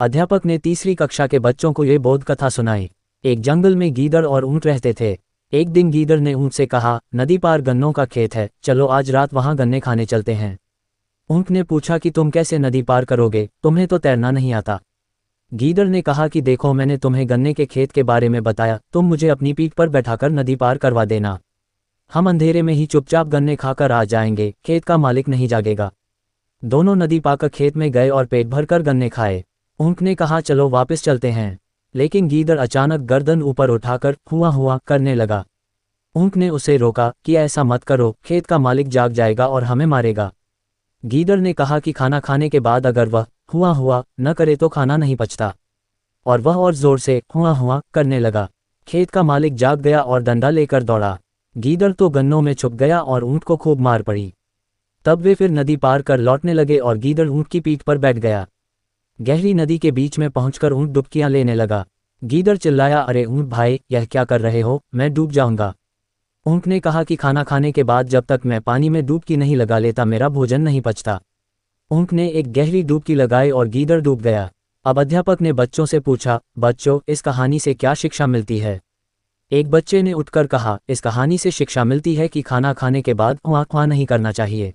अध्यापक ने तीसरी कक्षा के बच्चों को ये बोध कथा सुनाई। एक जंगल में गीदड़ और ऊंट रहते थे। एक दिन गीदड़ ने ऊंट से कहा, नदी पार गन्नों का खेत है, चलो आज रात वहां गन्ने खाने चलते हैं। ऊंट ने पूछा कि तुम कैसे नदी पार करोगे, तुम्हें तो तैरना नहीं आता। गीदड़ ने कहा कि देखो, मैंने तुम्हें गन्ने के खेत के बारे में बताया, तुम मुझे अपनी पीठ पर बैठाकर नदी पार करवा देना। हम अंधेरे में ही चुपचाप गन्ने खाकर आ जाएंगे, खेत का मालिक नहीं जागेगा। दोनों नदी पाकर खेत में गए और पेट भरकर गन्ने खाए। ऊंट ने कहा, चलो वापस चलते हैं। लेकिन गीदड़ अचानक गर्दन ऊपर उठाकर हुआ हुआ करने लगा। ऊंट ने उसे रोका कि ऐसा मत करो, खेत का मालिक जाग जाएगा और हमें मारेगा। गीदड़ ने कहा कि खाना खाने के बाद अगर वह हुआ हुआ न करे तो खाना नहीं पचता। और वह और जोर से हुआ हुआ करने लगा। खेत का मालिक जाग गया और डंडा लेकर दौड़ा। गीदड़ तो गन्नों में छुप गया और ऊंट को खूब मार पड़ी। तब वे फिर नदी पार कर लौटने लगे और गीदड़ ऊंट की पीठ पर बैठ गया। गहरी नदी के बीच में पहुंचकर ऊंट डुबकियां लेने लगा। गीदड़ चिल्लाया, अरे ऊंट भाई, यह क्या कर रहे हो, मैं डूब जाऊंगा। ऊंट ने कहा कि खाना खाने के बाद जब तक मैं पानी में डुबकी नहीं लगा लेता मेरा भोजन नहीं पचता। ऊंट ने एक गहरी डुबकी लगाई और गीदड़ डूब गया। अब अध्यापक ने बच्चों से पूछा, बच्चों, इस कहानी से क्या शिक्षा मिलती है? एक बच्चे ने उठकर कहा, इस कहानी से शिक्षा मिलती है कि खाना खाने के बाद हुआ नहीं करना चाहिए।